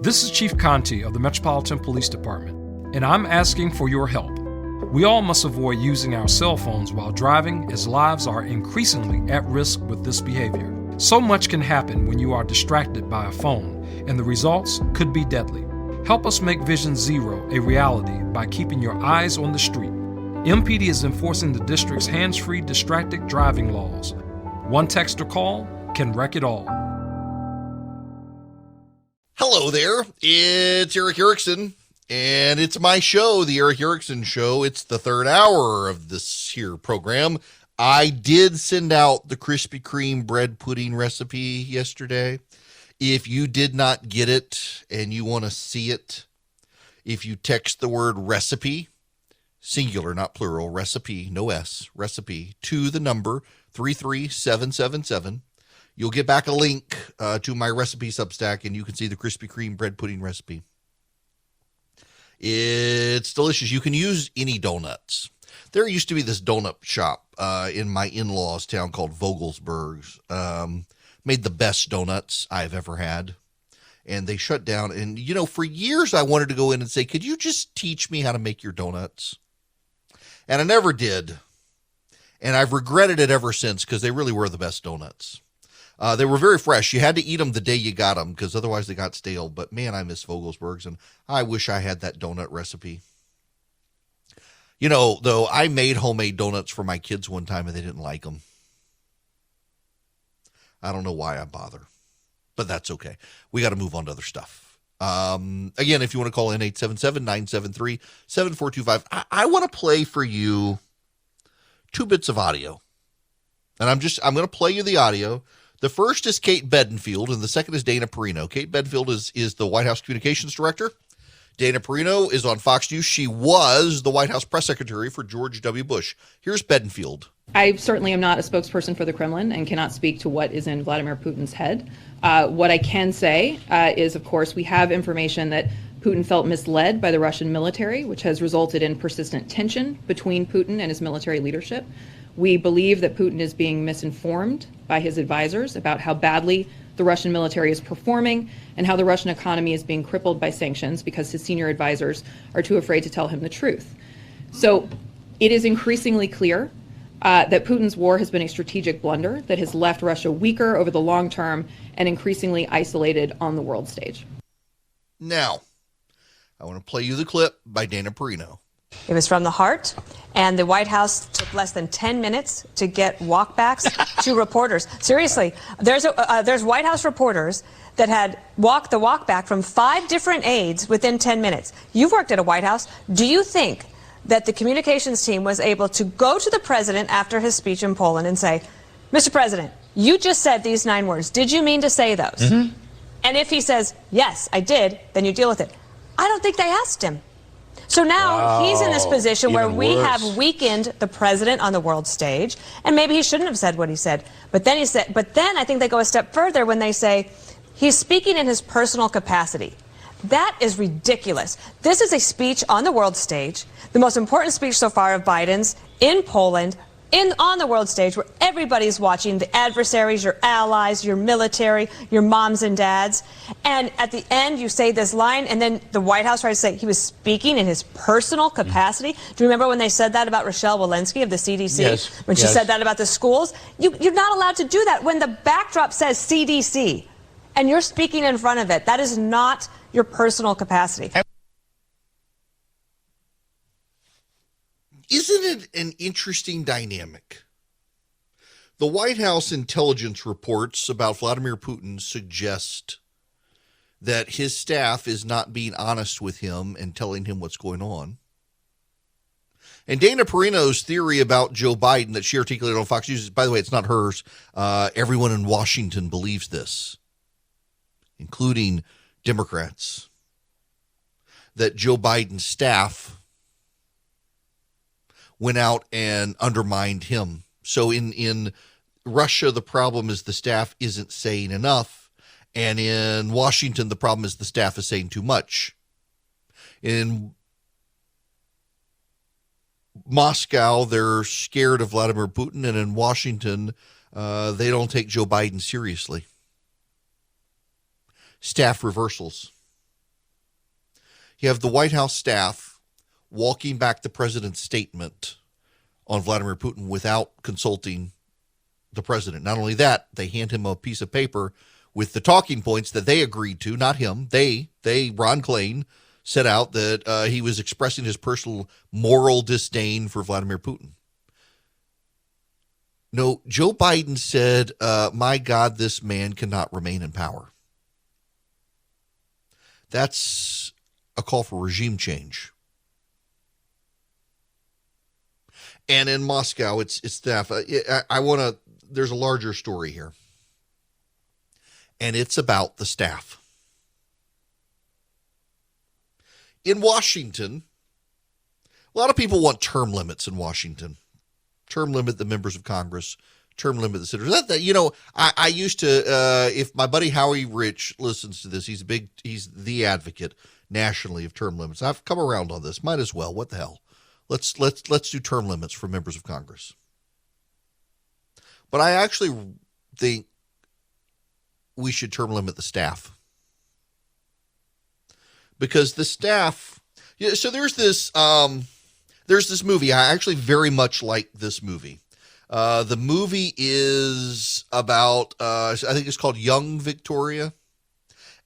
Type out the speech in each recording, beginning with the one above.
This is Chief Conti of the Metropolitan Police Department, and I'm asking for your help. We all must avoid using our cell phones while driving, as lives are increasingly at risk with this behavior. So much can happen when you are distracted by a phone, and the results could be deadly. Help us make Vision Zero a reality by keeping your eyes on the street. MPD is enforcing the district's hands-free distracted driving laws. One text or call can wreck it all. Hello there, it's Eric Erickson, and it's my show, The Eric Erickson Show. It's the third hour of this here program. I did send out the Krispy Kreme bread pudding recipe yesterday. If you did not get it and you want to see it, if you text the word recipe, singular, not plural, recipe, no S, recipe, to the number 33777, you'll get back a link to my recipe Substack, and you can see the Krispy Kreme bread pudding recipe. It's delicious. You can use any donuts. There used to be this donut shop in my in-laws' town called Vogelsberg's. Made the best donuts I've ever had. And they shut down. And, you know, for years I wanted to go in and say, could you just teach me how to make your donuts? And I never did. And I've regretted it ever since, because they really were the best donuts. They were very fresh. You had to eat them the day you got them, because otherwise they got stale. But, man, I miss Vogelsberg's, and I wish I had that donut recipe. You know, though, I made homemade donuts for my kids one time, and they didn't like them. I don't know why I bother, but that's okay. We got to move on to other stuff. Again, if you want to call in 877-973-7425, I want to play for you 2 bits of audio. And I'm going to play you the audio. The first is Kate Bedingfield, and the second is Dana Perino. Kate Bedingfield is the White House Communications Director. Dana Perino is on Fox News. She was the White House press secretary for George W. Bush. Here's Bedingfield. I certainly am not a spokesperson for the Kremlin and cannot speak to what is in Vladimir Putin's head. What I can say is, of course, we have information that Putin felt misled by the Russian military, which has resulted in persistent tension between Putin and his military leadership. We believe that Putin is being misinformed by his advisors about how badly the Russian military is performing and how the Russian economy is being crippled by sanctions because his senior advisors are too afraid to tell him the truth. So it is increasingly clear that Putin's war has been a strategic blunder that has left Russia weaker over the long term and increasingly isolated on the world stage. Now, I want to play you the clip by Dana Perino. It was from the heart, and the White House took less than 10 minutes to get walkbacks to reporters. Seriously, there's White House reporters that had walked the walkback from 5 different aides within 10 minutes. You've worked at a White House. Do you think that the communications team was able to go to the president after his speech in Poland and say, Mr. President, you just said these 9 words. Did you mean to say those? Mm-hmm. And if he says, yes, I did, then you deal with it. I don't think they asked him. So now he's in this position where we have weakened the president on the world stage, and maybe he shouldn't have said what he said. But then I think they go a step further when they say he's speaking in his personal capacity. That is ridiculous. This is a speech on the world stage, the most important speech so far of Biden's in Poland, on the world stage where everybody's watching, the adversaries, your allies, your military, your moms and dads. And at the end, you say this line, and then the White House tries to say he was speaking in his personal capacity. Do you remember when they said that about Rochelle Walensky of the CDC? Yes. When she said that about the schools? You're not allowed to do that when the backdrop says CDC, and you're speaking in front of it. That is not your personal capacity. Isn't it an interesting dynamic? The White House intelligence reports about Vladimir Putin suggest that his staff is not being honest with him and telling him what's going on. And Dana Perino's theory about Joe Biden that she articulated on Fox News, by the way, it's not hers. Everyone in Washington believes this, including Democrats, that Joe Biden's staff went out and undermined him. So in Russia, the problem is the staff isn't saying enough. And in Washington, the problem is the staff is saying too much. In Moscow, they're scared of Vladimir Putin. And in Washington, they don't take Joe Biden seriously. Staff reversals. You have the White House staff walking back the president's statement on Vladimir Putin without consulting the president. Not only that, they hand him a piece of paper with the talking points that they agreed to, not him. Ron Klain, set out that he was expressing his personal moral disdain for Vladimir Putin. No, Joe Biden said, my God, this man cannot remain in power. That's a call for regime change. And in Moscow, it's staff. There's a larger story here. And it's about the staff. In Washington, a lot of people want term limits in Washington. Term limit the members of Congress, term limit the senators. I used to, if my buddy Howie Rich listens to this, he's the advocate nationally of term limits. I've come around on this. Might as well. What the hell? Let's do term limits for members of Congress. But I actually think we should term limit the staff. Because the staff, so there's this movie. I actually very much like this movie. The movie is about, I think it's called Young Victoria.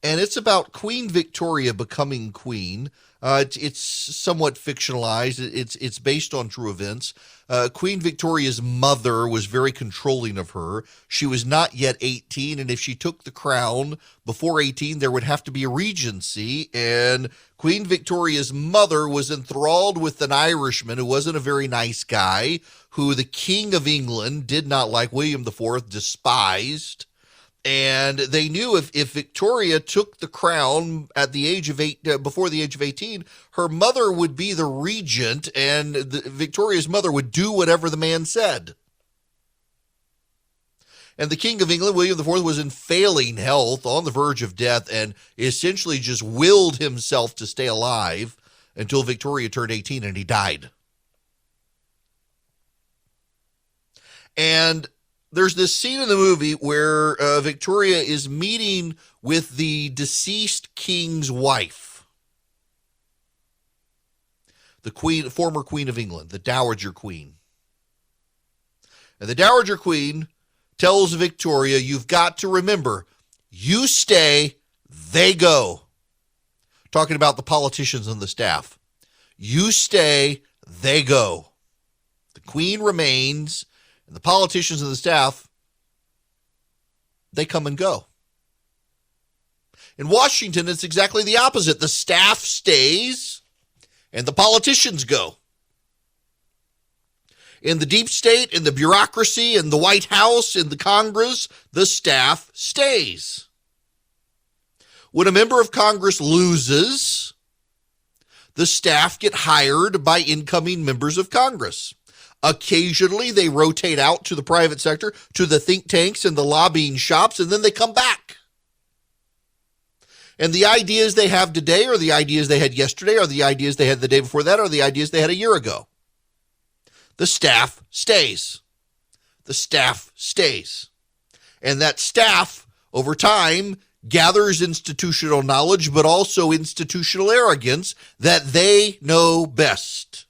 And it's about Queen Victoria becoming queen. It's somewhat fictionalized. It's based on true events. Queen Victoria's mother was very controlling of her. She was not yet 18, and if she took the crown before 18, there would have to be a regency. And Queen Victoria's mother was enthralled with an Irishman who wasn't a very nice guy, who the King of England did not like, William IV, despised. And they knew if Victoria took the crown at the age of before the age of 18, her mother would be the regent, and Victoria's mother would do whatever the man said. And the King of England, William IV, was in failing health, on the verge of death, and essentially just willed himself to stay alive until Victoria turned 18 and he died. And there's this scene in the movie where Victoria is meeting with the deceased king's wife, the former Queen of England, the Dowager Queen. And the Dowager Queen tells Victoria, you've got to remember, you stay, they go. Talking about the politicians and the staff. You stay, they go. The Queen remains. And the politicians and the staff, they come and go. In Washington, it's exactly the opposite. The staff stays and the politicians go. In the deep state, in the bureaucracy, in the White House, in the Congress, the staff stays. When a member of Congress loses, the staff get hired by incoming members of Congress. Occasionally, they rotate out to the private sector, to the think tanks and the lobbying shops, and then they come back. And the ideas they have today are the ideas they had yesterday, or the ideas they had the day before that, or the ideas they had a year ago. The staff stays. The staff stays. And that staff, over time, gathers institutional knowledge, but also institutional arrogance that they know best.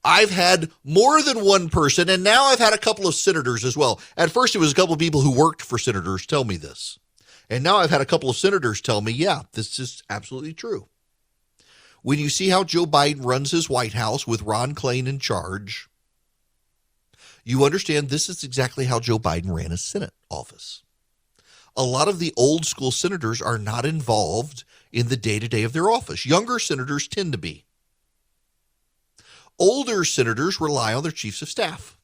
I've had more than one person, and now I've had a couple of senators as well. At first, it was a couple of people who worked for senators tell me this. And now I've had a couple of senators tell me, yeah, this is absolutely true. When you see how Joe Biden runs his White House with Ron Klain in charge, you understand this is exactly how Joe Biden ran his Senate office. A lot of the old school senators are not involved in the day-to-day of their office. Younger senators tend to be. Older senators rely on their chiefs of staff.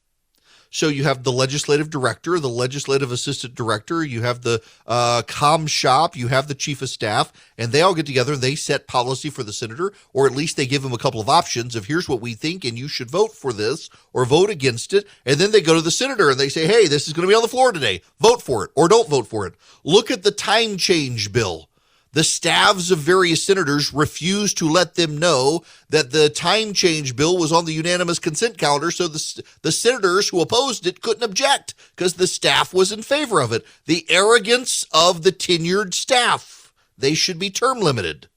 So you have the legislative director, the legislative assistant director, you have the comm shop, you have the chief of staff, and they all get together and they set policy for the senator, or at least they give him a couple of options of here's what we think and you should vote for this or vote against it. And then they go to the senator and they say, hey, this is going to be on the floor today. Vote for it or don't vote for it. Look at the time change bill. The staffs of various senators refused to let them know that the time change bill was on the unanimous consent calendar, so the senators who opposed it couldn't object because the staff was in favor of it. The arrogance of the tenured staff. they should be term limited.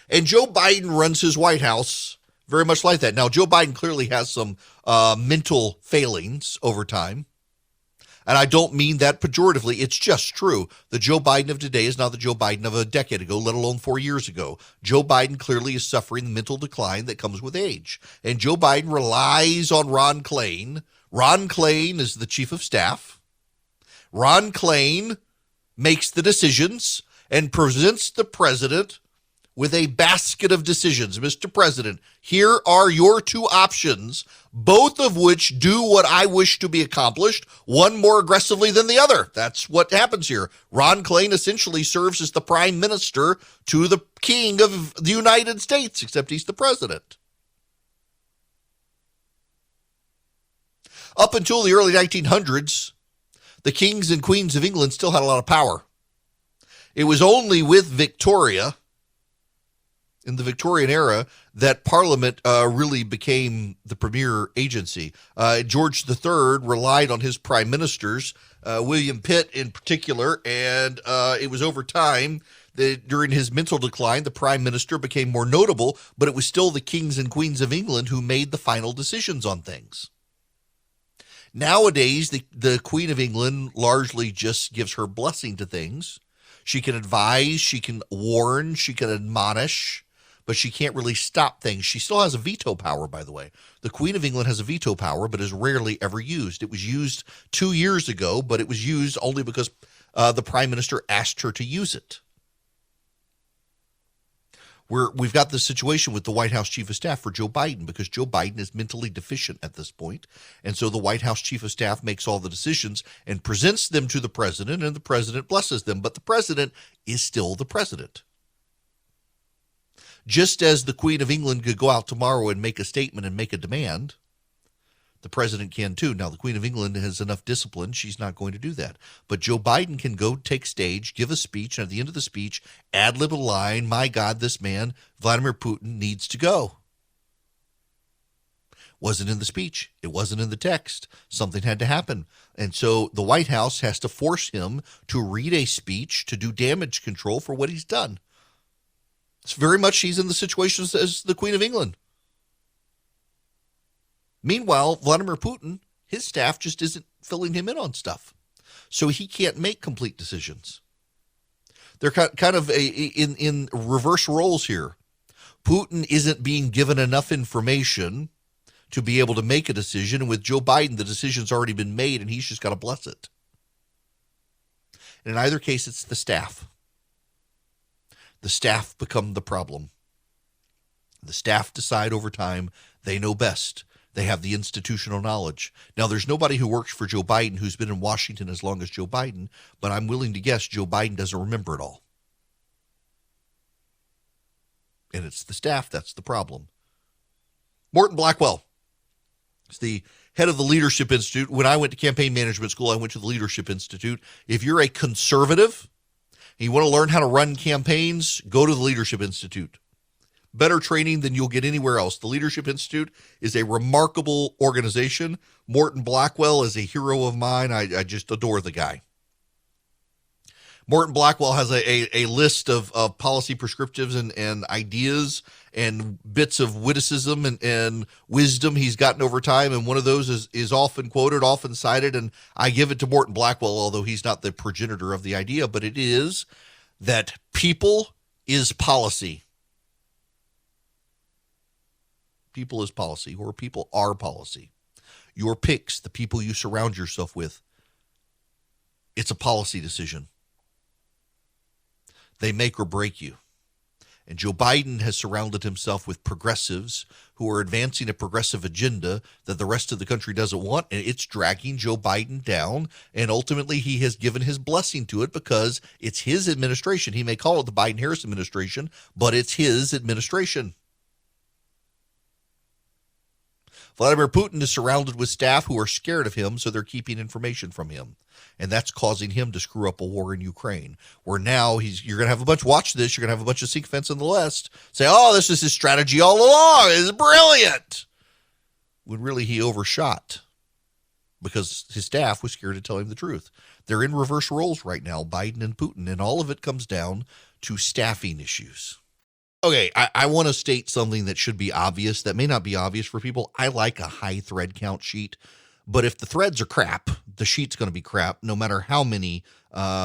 And Joe Biden runs his White House very much like that. Now, Joe Biden clearly has some mental failings over time. And I don't mean that pejoratively. It's just true. The Joe Biden of today is not the Joe Biden of a decade ago, let alone 4 years ago. Joe Biden clearly is suffering the mental decline that comes with age. And Joe Biden relies on Ron Klain. Ron Klain is the chief of staff. Ron Klain makes the decisions and presents the president with a basket of decisions. Mr. President, here are your two options, both of which do what I wish to be accomplished, one more aggressively than the other. That's what happens here. Ron Klain essentially serves as the prime minister to the king of the United States, except he's the president. Up until the early 1900s, the kings and queens of England still had a lot of power. It was only with Victoria, in the Victorian era, that Parliament really became the premier agency. George III relied on his prime ministers, William Pitt in particular, and it was over time that during his mental decline, the prime minister became more notable, but it was still the kings and queens of England who made the final decisions on things. Nowadays, the Queen of England largely just gives her blessing to things. She can advise, she can warn, she can admonish, but she can't really stop things. She still has a veto power, by the way. The Queen of England has a veto power, but is rarely ever used. It was used 2 years ago, but it was used only because the prime minister asked her to use it. We've got this situation with the White House chief of staff for Joe Biden because Joe Biden is mentally deficient at this point. And so the White House chief of staff makes all the decisions and presents them to the president, and the president blesses them. But the president is still the president. Just as the Queen of England could go out tomorrow and make a statement and make a demand, the president can too. Now, the Queen of England has enough discipline. She's not going to do that. But Joe Biden can go take stage, give a speech, and at the end of the speech, ad-lib a line, my God, this man, Vladimir Putin, needs to go. Wasn't in the speech. It wasn't in the text. Something had to happen. And so the White House has to force him to read a speech to do damage control for what he's done. It's very much he's in the situation as the Queen of England. Meanwhile, Vladimir Putin, his staff just isn't filling him in on stuff. So he can't make complete decisions. They're kind of in reverse roles here. Putin isn't being given enough information to be able to make a decision. And with Joe Biden, the decision's already been made and he's just got to bless it. And in either case, it's the staff. The staff become the problem. The staff decide over time. They know best. They have the institutional knowledge. Now, there's nobody who works for Joe Biden who's been in Washington as long as Joe Biden, but I'm willing to guess Joe Biden doesn't remember it all. And it's the staff that's the problem. Morton Blackwell is the head of the Leadership Institute. When I went to campaign management school, I went to the Leadership Institute. If you're a conservative and you want to learn how to run campaigns, go to the Leadership Institute. Better training than you'll get anywhere else. The Leadership Institute is a remarkable organization. Morton Blackwell is a hero of mine. I just adore the guy. Morton Blackwell has a list of policy prescriptives and ideas and bits of witticism and wisdom he's gotten over time. And one of those is often quoted, often cited. And I give it to Morton Blackwell, although he's not the progenitor of the idea, but it is that people is policy. People is policy, or people are policy. Your picks, the people you surround yourself with, it's a policy decision. They make or break you. And Joe Biden has surrounded himself with progressives who are advancing a progressive agenda that the rest of the country doesn't want, and it's dragging Joe Biden down, and ultimately he has given his blessing to it because it's his administration. He may call it the Biden-Harris administration, but it's his administration. Vladimir Putin is surrounded with staff who are scared of him, so they're keeping information from him. And that's causing him to screw up a war in Ukraine, where now you're going to have a bunch, watch this, you're going to have a bunch of sycophants in the West say, oh, this is his strategy all along. It's brilliant. When really he overshot. because his staff was scared to tell him the truth. They're in reverse roles right now, Biden and Putin, and all of it comes down to staffing issues. Okay, I want to state something that should be obvious, that may not be obvious for people. I like a high thread count sheet, but if the threads are crap, the sheet's going to be crap, no matter how many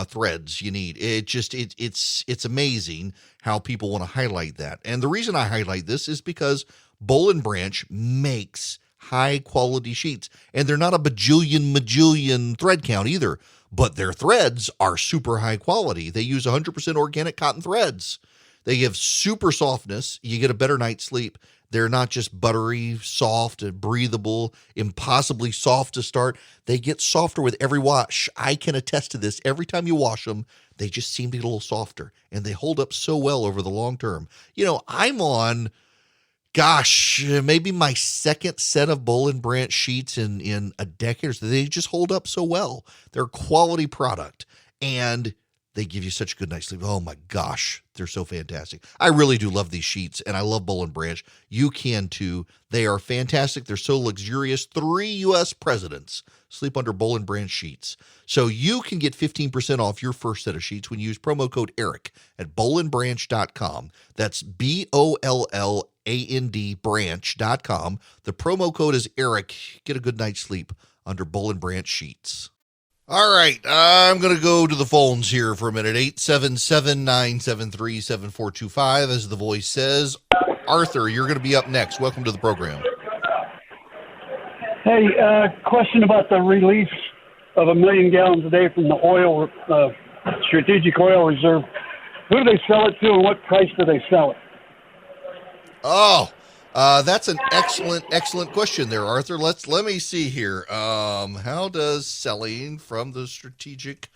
threads you need. It's amazing how people want to highlight that. And the reason I highlight this is because Boll & Branch makes high quality sheets, and they're not a bajillion thread count either, but their threads are super high quality. They use 100% organic cotton threads. They give super softness. You get a better night's sleep. They're not just buttery, soft, and breathable, impossibly soft to start. They get softer with every wash. I can attest to this. Every time you wash them, they just seem to get a little softer, and they hold up so well over the long term. You know, I'm on, maybe my second set of Boll & Branch sheets in a decade or so. They just hold up so well. They're a quality product, and they give you such a good night's sleep. Oh my gosh, they're so fantastic. I really do love these sheets, and I love Boll & Branch. You can too. They are fantastic. They're so luxurious. 3 U.S. presidents sleep under Boll & Branch sheets. So you can get 15% off your first set of sheets when you use promo code ERIC at bollandbranch.com. That's BOLLAND branch.com. The promo code is ERIC. Get a good night's sleep under Boll & Branch sheets. All right, I'm going to go to the phones here for a minute. 877-973-7425, as the voice says. Arthur, you're going to be up next. Welcome to the program. Hey, question about the release of 1 million gallons a day from the oil, strategic oil reserve. Who do they sell it to, and what price do they sell it? Oh, that's an excellent question there, Arthur. Let me see here. How does selling from the Strategic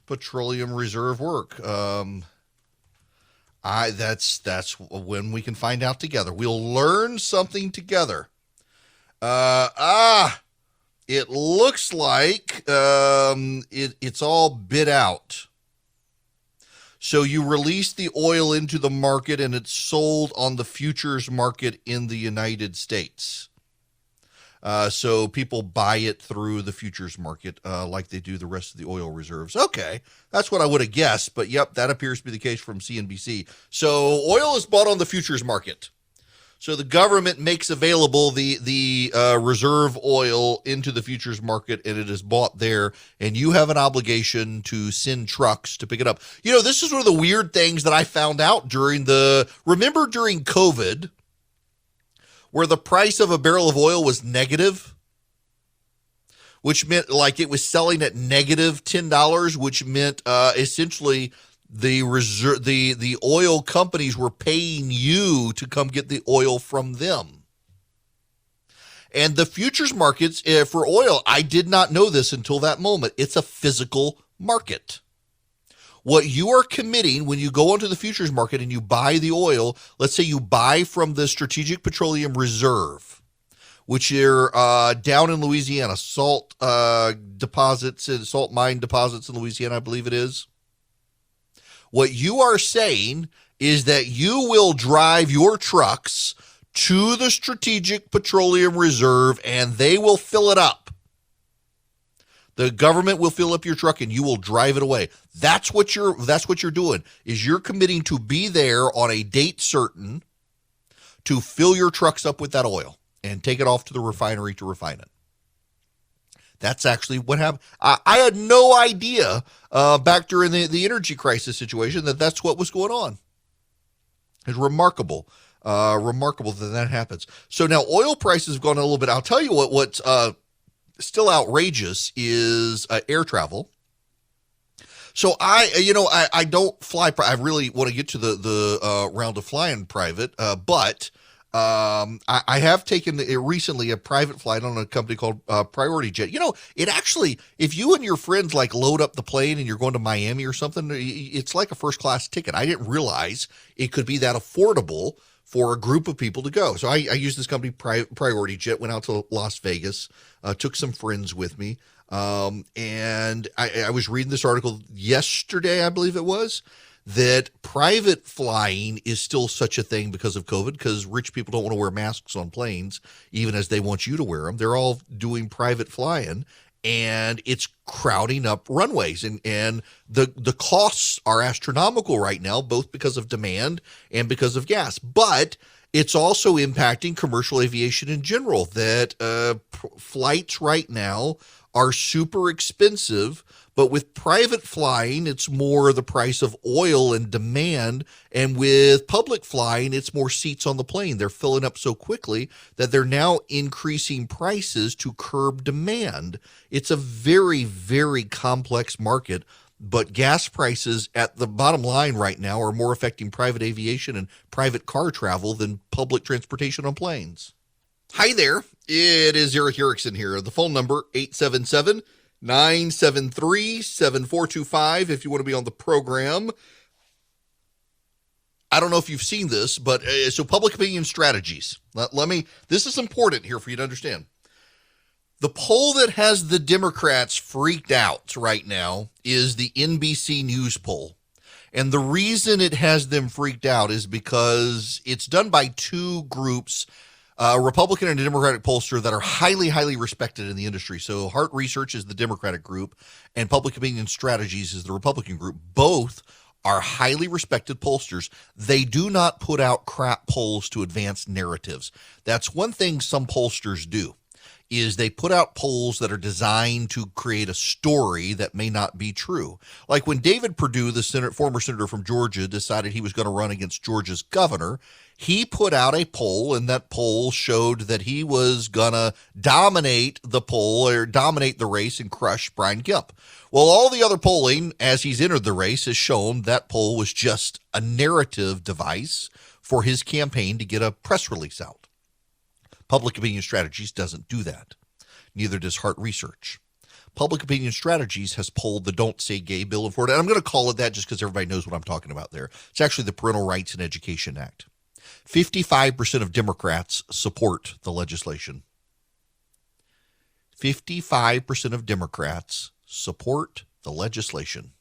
Petroleum Reserve work? That's when we can find out together. We'll learn something together. It looks like it's all bid out. So you release the oil into the market, and it's sold on the futures market in the United States. So people buy it through the futures market like they do the rest of the oil reserves. Okay, that's what I would have guessed, but yep, that appears to be the case from CNBC. So oil is bought on the futures market. So the government makes available the reserve oil into the futures market, and it is bought there, and you have an obligation to send trucks to pick it up. You know, this is one of the weird things that I found out during COVID, where the price of a barrel of oil was negative, which meant like it was selling at negative $10, which meant essentially the oil companies were paying you to come get the oil from them. And the futures markets for oil, I did not know this until that moment. It's a physical market. What you are committing when you go onto the futures market and you buy the oil, let's say you buy from the Strategic Petroleum Reserve, which are down in Louisiana, salt mine deposits in Louisiana, I believe it is. What you are saying is that you will drive your trucks to the Strategic Petroleum Reserve and they will fill it up. The government will fill up your truck and you will drive it away. That's what you're doing, is you're committing to be there on a date certain to fill your trucks up with that oil and take it off to the refinery to refine it. That's actually what happened. I had no idea back during the energy crisis situation that's what was going on. It's remarkable that happens. So now oil prices have gone a little bit. I'll tell you what's still outrageous is air travel. So I don't fly. I really want to get to the round of flying private, but I have taken recently a private flight on a company called Priority Jet. You know, it actually, if you and your friends like load up the plane and you're going to Miami or something, it's like a first class ticket. I didn't realize it could be that affordable for a group of people to go. So I used this company, Priority Jet, went out to Las Vegas, took some friends with me. And I was reading this article yesterday, I believe it was, that private flying is still such a thing because of COVID, because rich people don't want to wear masks on planes, even as they want you to wear them. They're all doing private flying, and it's crowding up runways. And the costs are astronomical right now, both because of demand and because of gas. But it's also impacting commercial aviation in general, that flights right now are super expensive. But with private flying, it's more the price of oil and demand. And with public flying, it's more seats on the plane. They're filling up so quickly that they're now increasing prices to curb demand. It's a very, very complex market. But gas prices at the bottom line right now are more affecting private aviation and private car travel than public transportation on planes. Hi there. It is Eric Erickson here. The phone number, 877-973-7425 if you want to be on the program. I don't know if you've seen this, but so public opinion strategies. This is important here for you to understand. The poll that has the Democrats freaked out right now is the NBC News poll. And the reason it has them freaked out is because it's done by two groups, a Republican and a Democratic pollster that are highly, highly respected in the industry. So Hart Research is the Democratic group and Public Opinion Strategies is the Republican group. Both are highly respected pollsters. They do not put out crap polls to advance narratives. That's one thing some pollsters do, is they put out polls that are designed to create a story that may not be true. Like when David Perdue, the former senator from Georgia, decided he was going to run against Georgia's governor, he put out a poll, and that poll showed that he was going to dominate the poll or dominate the race and crush Brian Kemp. Well, all the other polling as he's entered the race has shown that poll was just a narrative device for his campaign to get a press release out. Public Opinion Strategies doesn't do that. Neither does Hart Research. Public Opinion Strategies has pulled the Don't Say Gay bill in Florida. And I'm going to call it that just because everybody knows what I'm talking about there. It's actually the Parental Rights and Education Act. 55% of Democrats support the legislation. 55% of Democrats support the legislation.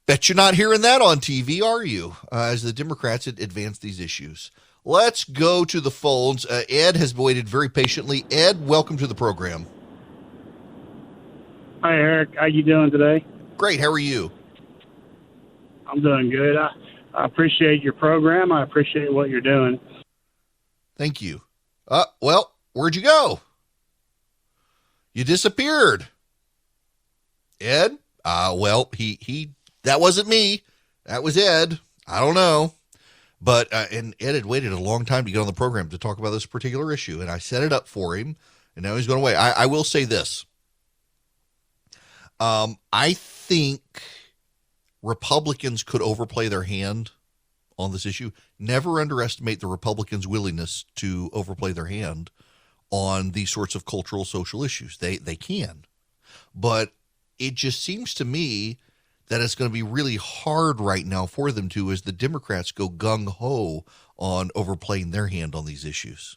Bet you're not hearing that on TV, are you? As the Democrats advance these issues. Let's go to the phones. Ed has waited very patiently. Ed, welcome to the program. Hi, Eric. How you doing today? Great. How are you? I'm doing good. I appreciate your program. I appreciate what you're doing. Thank you. Well, where'd you go? You disappeared. Ed? Well, he that wasn't me. That was Ed. I don't know. But and Ed had waited a long time to get on the program to talk about this particular issue, and I set it up for him, and now he's going away. I will say this. I think Republicans could overplay their hand on this issue. Never underestimate the Republicans' willingness to overplay their hand on these sorts of cultural, social issues. They can. But it just seems to me that it's going to be really hard right now for them to, as the Democrats go gung-ho on overplaying their hand on these issues.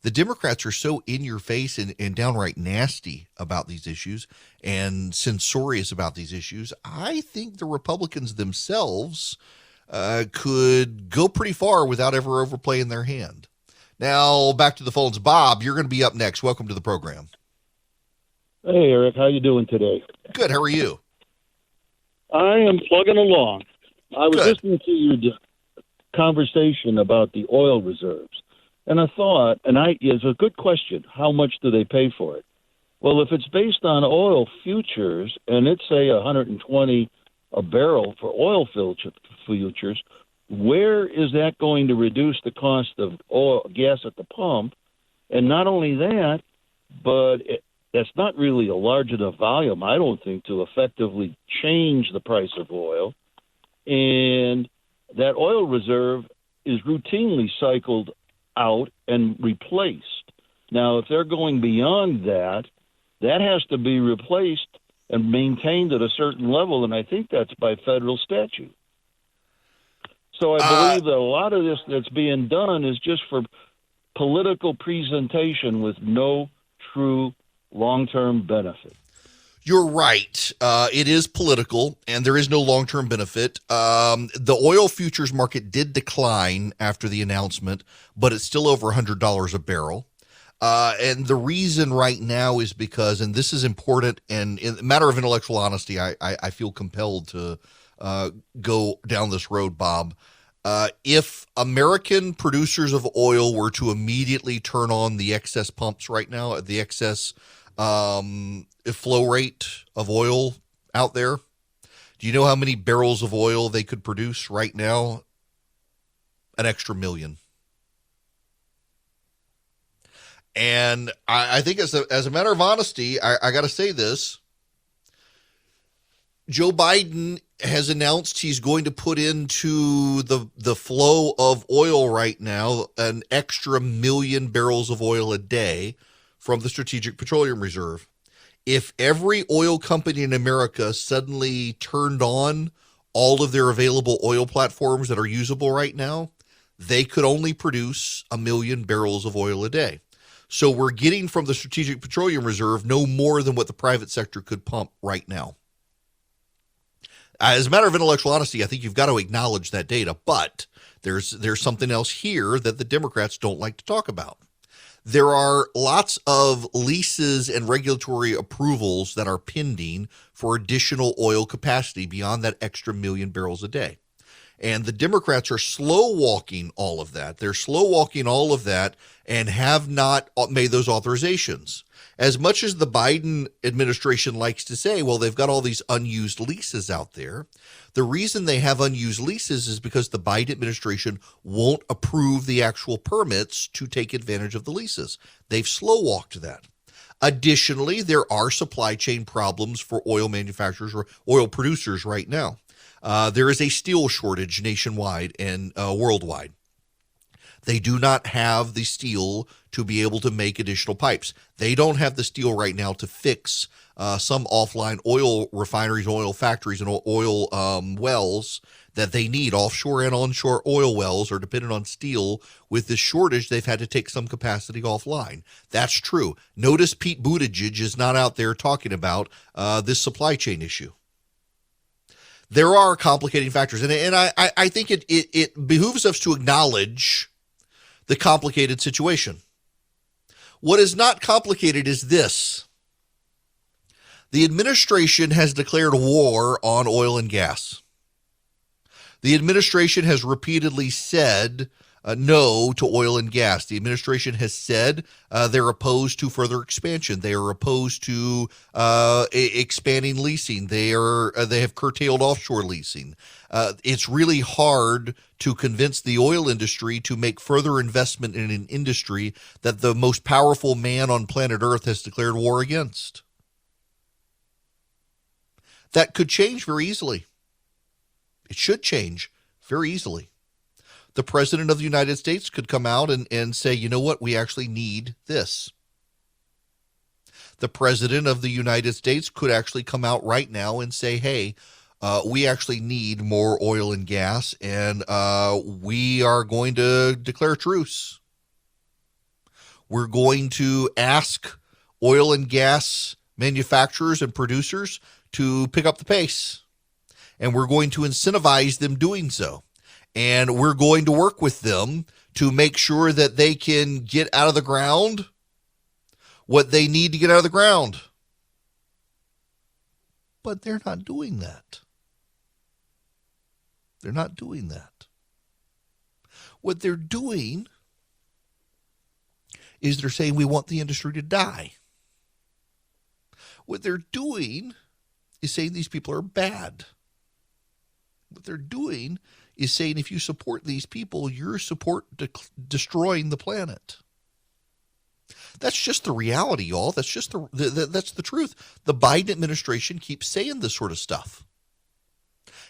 The Democrats are so in your face and downright nasty about these issues and censorious about these issues. I think the Republicans themselves could go pretty far without ever overplaying their hand. Now, back to the phones. Bob, you're going to be up next. Welcome to the program. Hey, Eric. How you doing today? Good. How are you? I am plugging along. I was Good. listening to your conversation about the oil reserves, and I thought, it's a good question, how much do they pay for it? Well, if it's based on oil futures, and it's, say, $120 a barrel for oil futures, where is that going to reduce the cost of gas at the pump? And not only that, but that's not really a large enough volume, I don't think, to effectively change the price of oil. And that oil reserve is routinely cycled out and replaced. Now, if they're going beyond that, that has to be replaced and maintained at a certain level, and I think that's by federal statute. So I believe that a lot of this that's being done is just for political presentation with no true long-term benefit. You're right. It is political, and there is no long-term benefit. The oil futures market did decline after the announcement, but it's still over $100 a barrel. And the reason right now is because, and this is important, and in a matter of intellectual honesty, I feel compelled to go down this road, Bob. If American producers of oil were to immediately turn on the excess pumps right now, the excess flow rate of oil out there, do you know how many barrels of oil they could produce right now? An extra million. And I think as a matter of honesty, I got to say this. Joe Biden has announced he's going to put into the flow of oil right now an extra million barrels of oil a day from the Strategic Petroleum Reserve. If every oil company in America suddenly turned on all of their available oil platforms that are usable right now, they could only produce 1 million barrels of oil a day. So we're getting from the Strategic Petroleum Reserve no more than what the private sector could pump right now. As a matter of intellectual honesty, I think you've got to acknowledge that data, but there's something else here that the Democrats don't like to talk about. There are lots of leases and regulatory approvals that are pending for additional oil capacity beyond that extra 1 million barrels a day. And the Democrats are slow walking all of that. They're slow walking all of that and have not made those authorizations. As much as the Biden administration likes to say, well, they've got all these unused leases out there. The reason they have unused leases is because the Biden administration won't approve the actual permits to take advantage of the leases. They've slow walked that. Additionally, there are supply chain problems for oil manufacturers or oil producers right now. There is a steel shortage nationwide and worldwide. They do not have the steel to be able to make additional pipes. They don't have the steel right now to fix some offline oil refineries, oil factories, and oil wells that they need. Offshore and onshore oil wells are dependent on steel. With this shortage, they've had to take some capacity offline. That's true. Notice Pete Buttigieg is not out there talking about this supply chain issue. There are complicating factors, and I think it behooves us to acknowledge the complicated situation. What is not complicated is this. The administration has declared war on oil and gas. The administration has repeatedly said no to oil and gas. The administration has said they're opposed to further expansion. They are opposed to expanding leasing. They have curtailed offshore leasing. It's really hard to convince the oil industry to make further investment in an industry that the most powerful man on planet Earth has declared war against. That could change very easily. It should change very easily. The president of the United States could come out and say, you know what, we actually need this. The president of the United States could actually come out right now and say, hey, we actually need more oil and gas, and we are going to declare truce. We're going to ask oil and gas manufacturers and producers to pick up the pace, and we're going to incentivize them doing so. And we're going to work with them to make sure that they can get out of the ground what they need to get out of the ground. But they're not doing that. They're not doing that. What they're doing is they're saying we want the industry to die. What they're doing is saying these people are bad. What they're doing is saying if you support these people, you're destroying the planet. That's just the reality, y'all. That's just that's the truth. The Biden administration keeps saying this sort of stuff.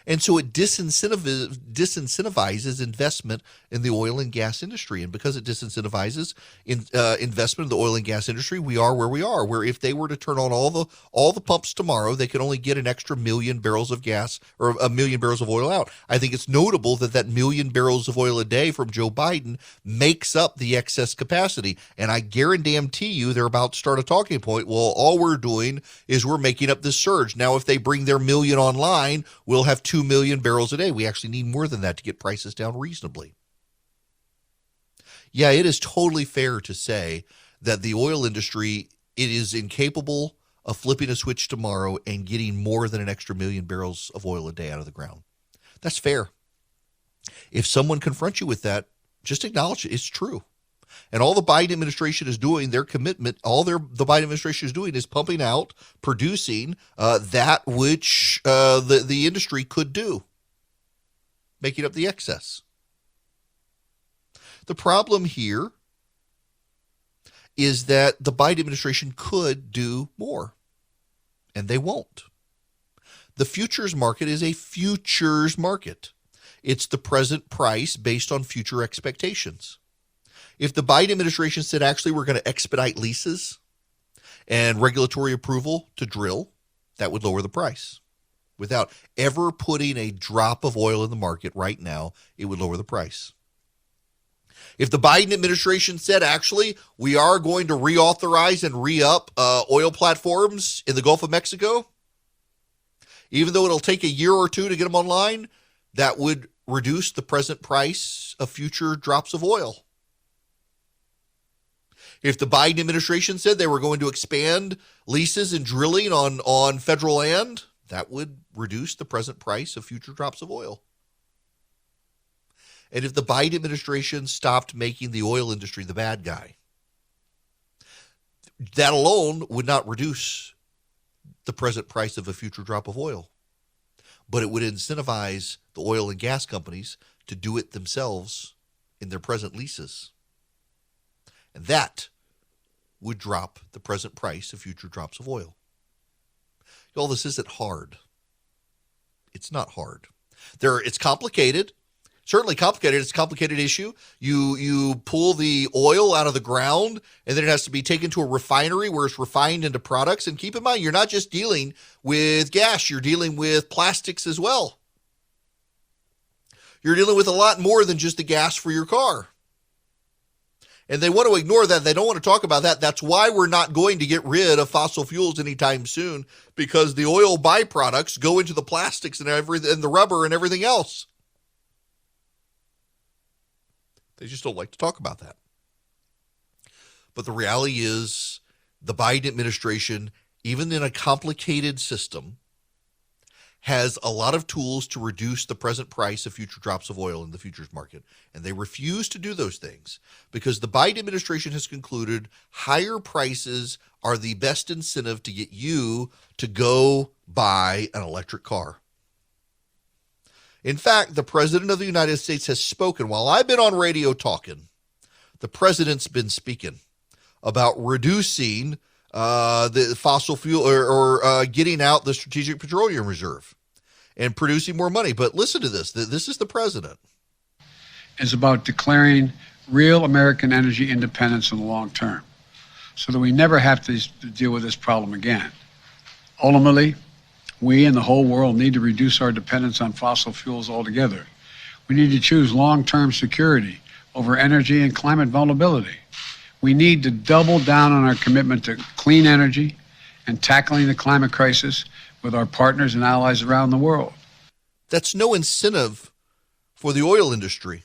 And so it disincentivizes investment in the oil and gas industry. And because it disincentivizes investment in the oil and gas industry, we are where we are, where if they were to turn on all the pumps tomorrow, they could only get an extra 1 million barrels of gas or 1 million barrels of oil out. I think it's notable that 1 million barrels of oil a day from Joe Biden makes up the excess capacity. And I guarantee you they're about to start a talking point. Well, all we're doing is we're making up this surge. Now, if they bring their million online, we'll have 2 million barrels a day. We actually need more than that to get prices down reasonably. Yeah, it is totally fair to say that the oil industry, it is incapable of flipping a switch tomorrow and getting more than an extra 1 million barrels of oil a day out of the ground. That's fair. If someone confronts you with that, just acknowledge it. It's true. And all the Biden administration is doing, their commitment, the Biden administration is doing is pumping out, producing that which the industry could do, making up the excess. The problem here is that the Biden administration could do more, and they won't. The futures market is a futures market. It's the present price based on future expectations. If the Biden administration said, actually, we're going to expedite leases and regulatory approval to drill, that would lower the price. Without ever putting a drop of oil in the market right now, it would lower the price. If the Biden administration said, actually, we are going to reauthorize and re-up oil platforms in the Gulf of Mexico, even though it'll take a year or two to get them online, that would reduce the present price of future drops of oil. If the Biden administration said they were going to expand leases and drilling on federal land, that would reduce the present price of future drops of oil. And if the Biden administration stopped making the oil industry the bad guy, that alone would not reduce the present price of a future drop of oil. But it would incentivize the oil and gas companies to do it themselves in their present leases. And that would drop the present price of future drops of oil. Y'all, this isn't hard. It's not hard. It's complicated. Certainly complicated. It's a complicated issue. You pull the oil out of the ground, and then it has to be taken to a refinery where it's refined into products. And keep in mind, you're not just dealing with gas. You're dealing with plastics as well. You're dealing with a lot more than just the gas for your car. And they want to ignore that. They don't want to talk about that. That's why we're not going to get rid of fossil fuels anytime soon, because the oil byproducts go into the plastics and the rubber and everything else. They just don't like to talk about that. But the reality is the Biden administration, even in a complicated system, has a lot of tools to reduce the present price of future drops of oil in the futures market. And they refuse to do those things because the Biden administration has concluded higher prices are the best incentive to get you to go buy an electric car. In fact, the President of the United States has spoken. While I've been on radio talking, the President's been speaking about reducing the fossil fuel or getting out the Strategic Petroleum Reserve and producing more money. But listen to this. This is the President. It's about declaring real American energy independence in the long term so that we never have to deal with this problem again. Ultimately, we and the whole world need to reduce our dependence on fossil fuels altogether. We need to choose long-term security over energy and climate vulnerability. We need to double down on our commitment to clean energy and tackling the climate crisis with our partners and allies around the world. That's no incentive for the oil industry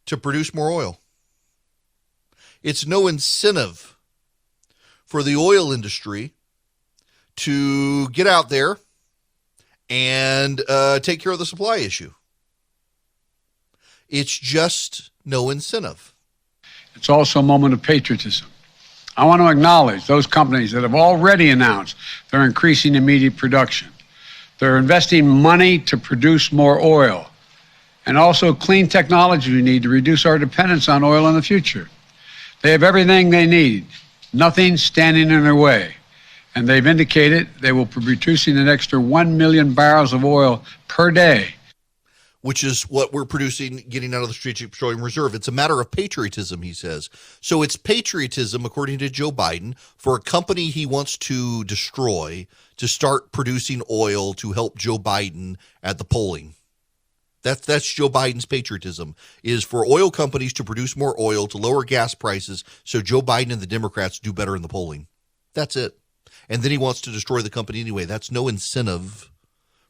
to produce more oil. It's no incentive for the oil industry to get out there and take care of the supply issue. It's just no incentive. It's also a moment of patriotism. I want to acknowledge those companies that have already announced they're increasing immediate production. They're investing money to produce more oil and also clean technology we need to reduce our dependence on oil in the future. They have everything they need, nothing standing in their way. And they've indicated they will be producing an extra 1 million barrels of oil per day. Which is what we're producing, getting out of the Strategic Petroleum Reserve. It's a matter of patriotism, he says. So it's patriotism, according to Joe Biden, for a company he wants to destroy to start producing oil to help Joe Biden at the polling. That's Joe Biden's patriotism, is for oil companies to produce more oil to lower gas prices so Joe Biden and the Democrats do better in the polling. That's it. And then he wants to destroy the company anyway. That's no incentive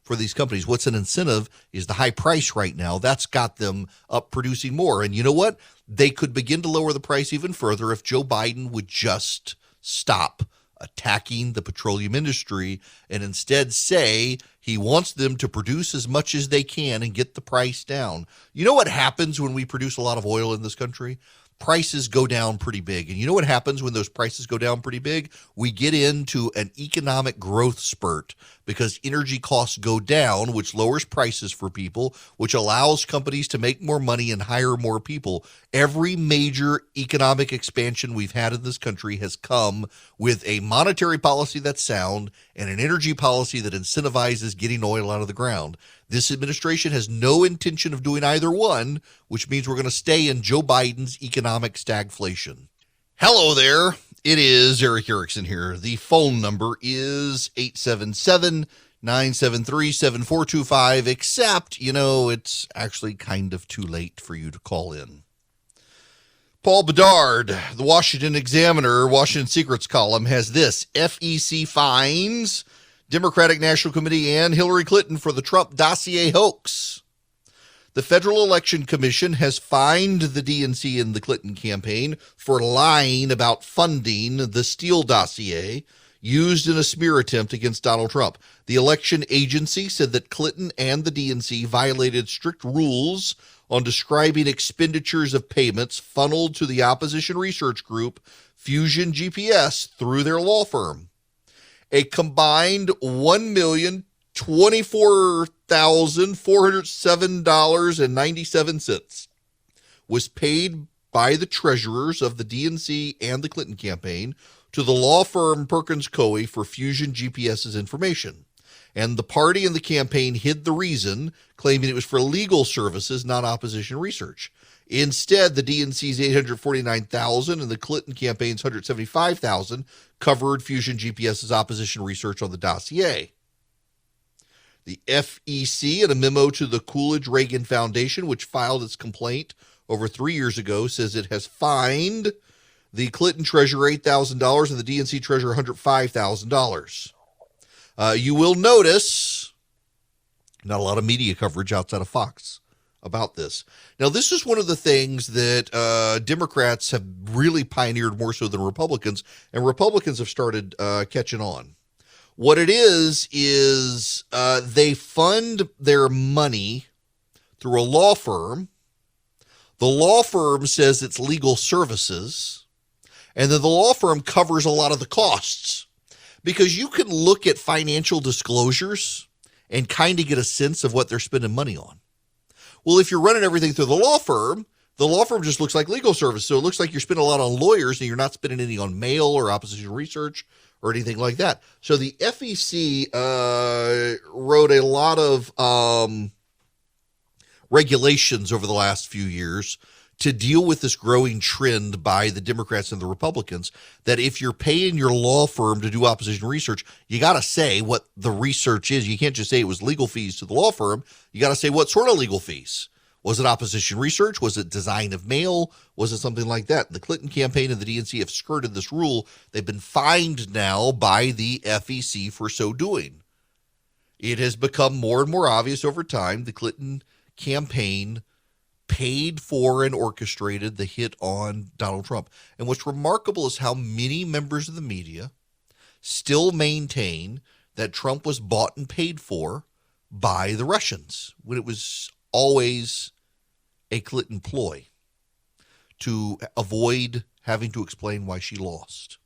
for these companies. What's an incentive is the high price right now. That's got them up producing more. And you know what? They could begin to lower the price even further if Joe Biden would just stop attacking the petroleum industry and instead say he wants them to produce as much as they can and get the price down. You know what happens when we produce a lot of oil in this country? Prices go down pretty big. And you know what happens when those prices go down pretty big? We get into an economic growth spurt because energy costs go down, which lowers prices for people, which allows companies to make more money and hire more people. Every major economic expansion we've had in this country has come with a monetary policy that's sound and an energy policy that incentivizes getting oil out of the ground. This administration has no intention of doing either one, which means we're going to stay in Joe Biden's economic stagflation. Hello there. It is Eric Erickson here. The phone number is 877-973-7425, except, it's actually kind of too late for you to call in. Paul Bedard, the Washington Examiner, Washington Secrets column, has this: FEC fines Democratic National Committee and Hillary Clinton for the Trump dossier hoax. The Federal Election Commission has fined the DNC and the Clinton campaign for lying about funding the Steele dossier used in a smear attempt against Donald Trump. The election agency said that Clinton and the DNC violated strict rules on describing expenditures of payments funneled to the opposition research group Fusion GPS through their law firm. A combined $1,024,407.97 was paid by the treasurers of the DNC and the Clinton campaign to the law firm Perkins Coie for Fusion GPS's information. And the party and the campaign hid the reason, claiming it was for legal services, not opposition research. Instead, the DNC's $849,000 and the Clinton campaign's $175,000 covered Fusion GPS's opposition research on the dossier. The FEC, in a memo to the Coolidge-Reagan Foundation, which filed its complaint over 3 years ago, says it has fined the Clinton treasurer $8,000 and the DNC treasurer $105,000. You will notice not a lot of media coverage outside of Fox about this. Now, this is one of the things that Democrats have really pioneered more so than Republicans, and Republicans have started catching on. What it is they fund their money through a law firm. The law firm says it's legal services, and then the law firm covers a lot of the costs. Because you can look at financial disclosures and kind of get a sense of what they're spending money on. Well, if you're running everything through the law firm just looks like legal service. So it looks like you're spending a lot on lawyers and you're not spending any on mail or opposition research or anything like that. So the FEC wrote a lot of regulations over the last few years to deal with this growing trend by the Democrats and the Republicans that if you're paying your law firm to do opposition research, you got to say what the research is. You can't just say it was legal fees to the law firm. You got to say what sort of legal fees. Was it opposition research? Was it design of mail? Was it something like that? The Clinton campaign and the DNC have skirted this rule. They've been fined now by the FEC for so doing. It has become more and more obvious over time the Clinton campaign paid for and orchestrated the hit on Donald Trump. And what's remarkable is how many members of the media still maintain that Trump was bought and paid for by the Russians, when it was always a Clinton ploy to avoid having to explain why she lost.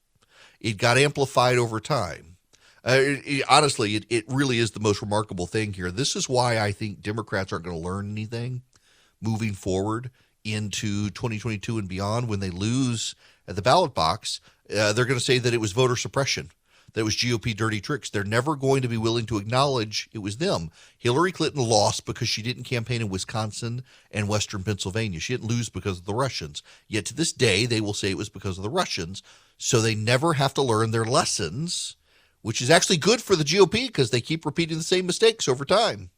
It got amplified over time. Honestly, it really is the most remarkable thing here. This is why I think Democrats aren't going to learn anything moving forward into 2022 and beyond. When they lose at the ballot box, they're going to say that it was voter suppression. that was GOP dirty tricks. They're never going to be willing to acknowledge it was them. Hillary Clinton lost because she didn't campaign in Wisconsin and Western Pennsylvania. She didn't lose because of the Russians. Yet to this day, they will say it was because of the Russians. So they never have to learn their lessons, which is actually good for the GOP because they keep repeating the same mistakes over time.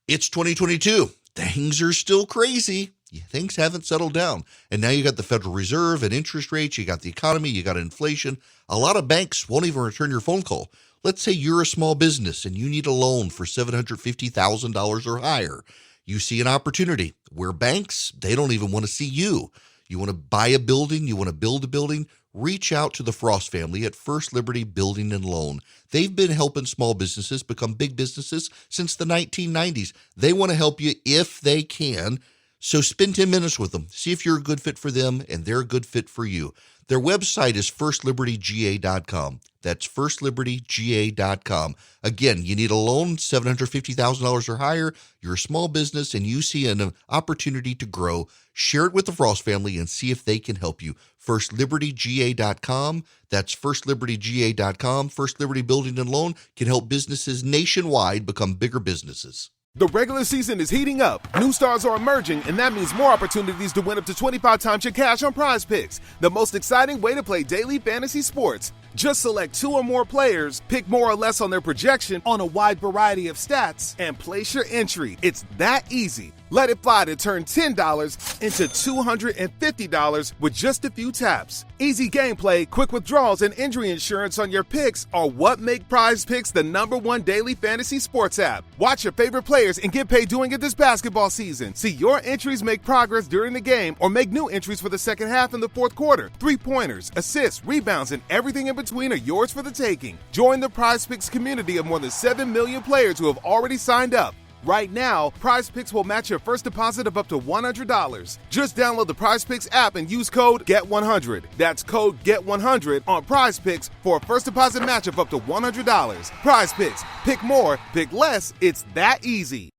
It's 2022. Things are still crazy. Things haven't settled down. And now you got the Federal Reserve and interest rates. You got the economy. You got inflation. A lot of banks won't even return your phone call. Let's say you're a small business and you need a loan for $750,000 or higher. You see an opportunity where banks, they don't even want to see you. You want to buy a building. You want to build a building. Reach out to the Frost family at First Liberty Building and Loan. They've been helping small businesses become big businesses since the 1990s. They want to help you if they can. So spend 10 minutes with them. See if you're a good fit for them and they're a good fit for you. Their website is firstlibertyga.com. That's firstlibertyga.com. Again, you need a loan, $750,000 or higher. You're a small business and you see an opportunity to grow. Share it with the Frost family and see if they can help you. Firstlibertyga.com. That's firstlibertyga.com. First Liberty Building and Loan can help businesses nationwide become bigger businesses. The regular season is heating up. New stars are emerging, and that means more opportunities to win up to 25 times your cash on Prize Picks, the most exciting way to play daily fantasy sports. Just select 2 or more players, pick more or less on their projection on a wide variety of stats, and place your entry. It's that easy. Let it fly to turn $10 into $250 with just a few taps. Easy gameplay, quick withdrawals, and injury insurance on your picks are what make Prize Picks the #1 daily fantasy sports app. Watch your favorite players and get paid doing it this basketball season. See your entries make progress during the game or make new entries for the second half and the fourth quarter. 3-pointers, assists, rebounds, and everything in between are yours for the taking. Join the Prize Picks community of more than 7 million players who have already signed up. Right now, Prize Picks will match your first deposit of up to $100. Just download the Prize Picks app and use code GET100. That's code GET100 on Prize Picks for a first deposit match of up to $100. Prize Picks. Pick more, pick less. It's that easy.